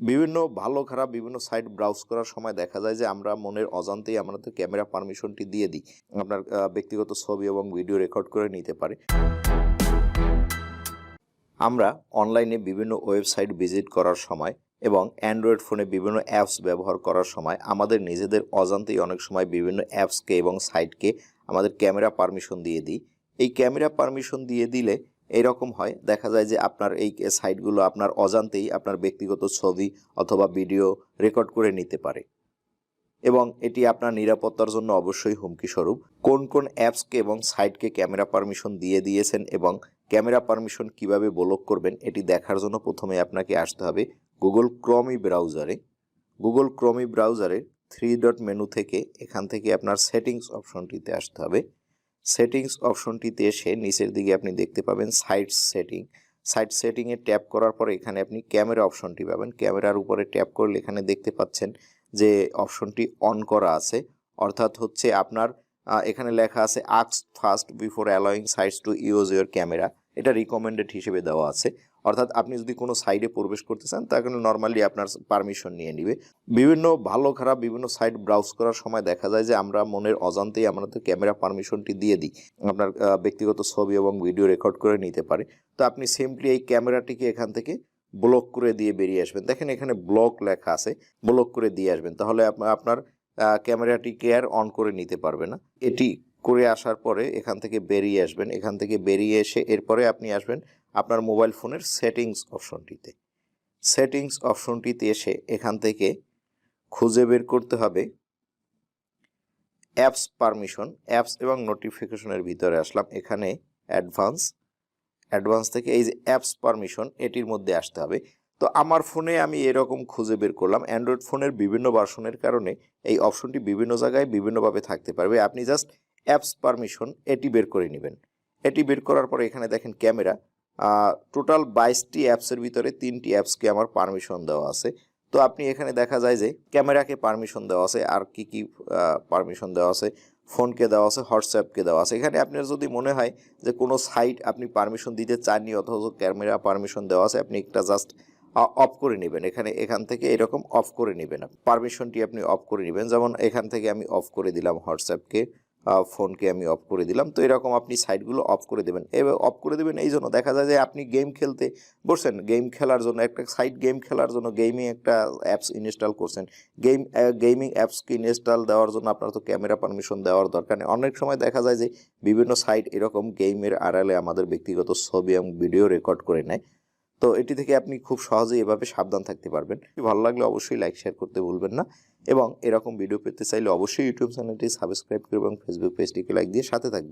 বিভিন্ন ভালো খারাপ বিভিন্ন সাইট ব্রাউজ করার সময় দেখা যায় যে আমরা মনের অজান্তেই আমাদের ক্যামেরা পারমিশনটি দিয়ে দিই। আপনার ব্যক্তিগত ছবি এবং ভিডিও রেকর্ড করে নিতে পারে। আমরা অনলাইনে বিভিন্ন ওয়েবসাইট ভিজিট করার সময় এবং অ্যান্ড্রয়েড ফোনে বিভিন্ন অ্যাপস ব্যবহার করার সময় আমাদের নিজেদের অজান্তেই অনেক সময় বিভিন্ন অ্যাপসকে এবং সাইটকে আমাদের ক্যামেরা পারমিশন দিয়ে দিই। এই ক্যামেরা পারমিশন দিয়ে দিলে এরকম হয়, দেখা যায় যে আপনার এই সাইটগুলো আপনার অজান্তেই আপনার ব্যক্তিগত ছবি অথবা ভিডিও রেকর্ড করে নিতে পারে এবং এটি আপনার নিরাপত্তার জন্য অবশ্যই হুমকি স্বরূপ। কোন কোন অ্যাপসকে এবং সাইটকে ক্যামেরা পারমিশন দিয়ে দিয়েছেন এবং ক্যামেরা পারমিশন কিভাবে ব্লক করবেন এটি দেখার জন্য প্রথমে আপনাকে আসতে হবে গুগল ক্রোমি ব্রাউজারে। গুগল ক্রোমি ব্রাউজারে 3 ডট মেনু থেকে এখান থেকে আপনার সেটিংস অপশনটিতে আসতে হবে। সেটিংস অপশনটিতে এসে নিচের দিকে আপনি দেখতে পাবেন সাইট সেটিংয়ে ট্যাপ করার পরে এখানে আপনি ক্যামেরা অপশনটি পাবেন। ক্যামেরার উপরে ট্যাপ করলে এখানে দেখতে পাচ্ছেন যে অপশনটি অন করা আছে, অর্থাৎ হচ্ছে আপনার এখানে লেখা আছে ask first before allowing sites to use your camera. এটা রিকমেন্ডেড হিসেবে দেওয়া আছে, অর্থাৎ আপনি যদি কোনো সাইটে প্রবেশ করতে চান তাহলে নর্মালি আপনার পারমিশন নিয়ে নিবে। বিভিন্ন ভালো খারাপ বিভিন্ন সাইট ব্রাউজ করার সময় দেখা যায় যে আমরা মনের অজান্তেই আমাদের ক্যামেরা পারমিশনটি দিয়ে দিই। আপনার ব্যক্তিগত ছবি এবং ভিডিও রেকর্ড করে নিতে পারে। তো আপনি সিম্পলি এই ক্যামেরাটিকে এখান থেকে ব্লক করে দিয়ে বেরিয়ে আসবেন। দেখেন এখানে ব্লক লেখা আছে, ব্লক করে দিয়ে আসবেন, তাহলে আপনার ক্যামেরাটিকে আর অন করে নিতে পারবে না। এটি করে আসার পরে এখান থেকে বেরিয়ে আসবেন। এখান থেকে বেরিয়ে এসে এরপরে আপনি আসবেন আপনার মোবাইল ফোনের সেটিংস অপশনটিতে। সেটিংস অপশনটিতে এসে এখান থেকে খুঁজে বের করতে হবে অ্যাপস পারমিশন। অ্যাপস এবং নোটিফিকেশনের ভিতরে আসলাম, এখানে অ্যাডভান্স থেকে এই যে অ্যাপস পারমিশন এটির মধ্যে আসতে হবে। তো আমার ফোনে আমি এরকম খুঁজে বের করলাম। অ্যান্ড্রয়েড ফোনের বিভিন্ন ভার্সনের কারণে এই অপশনটি বিভিন্ন জায়গায় বিভিন্নভাবে থাকতে পারবে। আপনি জাস্ট অ্যাপস পারমিশন এটি বের করে নেবেন। এটি বের করার পরে এখানে দেখেন ক্যামেরা, টোটাল 22টি অ্যাপসের ভিতরে 3টি অ্যাপসকে আমার পারমিশন দেওয়া আছে। তো আপনি এখানে দেখা যায় যে ক্যামেরাকে পারমিশন দেওয়া আছে, আর কি কি পারমিশন দেওয়া আছে, ফোনকে দেওয়া আছে, হোয়াটসঅ্যাপকে দেওয়া আছে। এখানে আপনার যদি মনে হয় যে কোনো সাইট আপনি পারমিশন দিতে চাননি অথচ ক্যামেরা পারমিশন দেওয়া আছে, আপনি একটা জাস্ট অফ করে নেবেন। এখান থেকে এরকম অফ করে নেবেন, পারমিশনটি আপনি অফ করে নেবেন। যেমন এখান থেকে আমি অফ করে দিলাম হোয়াটসঅ্যাপকে, ফোনকে আমি অফ করে দিলাম। তো এরকম আপনি সাইটগুলো অফ করে দেবেন। এবার অফ করে দেবেন এই জন্য দেখা যায় যে আপনি গেম খেলতে বসছেন, গেম খেলার জন্য একটা সাইট, গেম খেলার জন্য গেমিং একটা অ্যাপস ইনস্টল করছেন। গেমিং অ্যাপসকে ইনস্টল দেওয়ার জন্য আপনার তো ক্যামেরা পারমিশন দেওয়ার দরকার নেই। অনেক সময় দেখা যায় যে বিভিন্ন সাইট এরকম গেমের আড়ালে আমাদের ব্যক্তিগত ছবি এবং ভিডিও রেকর্ড করে নেয়। তো এটি থেকে আপনি খুব সহজেই এভাবে সাবধান থাকতে পারবেন। ভালো লাগলে অবশ্যই লাইক শেয়ার করতে ভুলবেন না এবং এরকম ভিডিও পেতে চাইলে অবশ্যই ইউটিউব চ্যানেলটি সাবস্ক্রাইব করবেন এবং ফেসবুক পেজটিকে লাইক দিয়ে সাথে থাকবেন।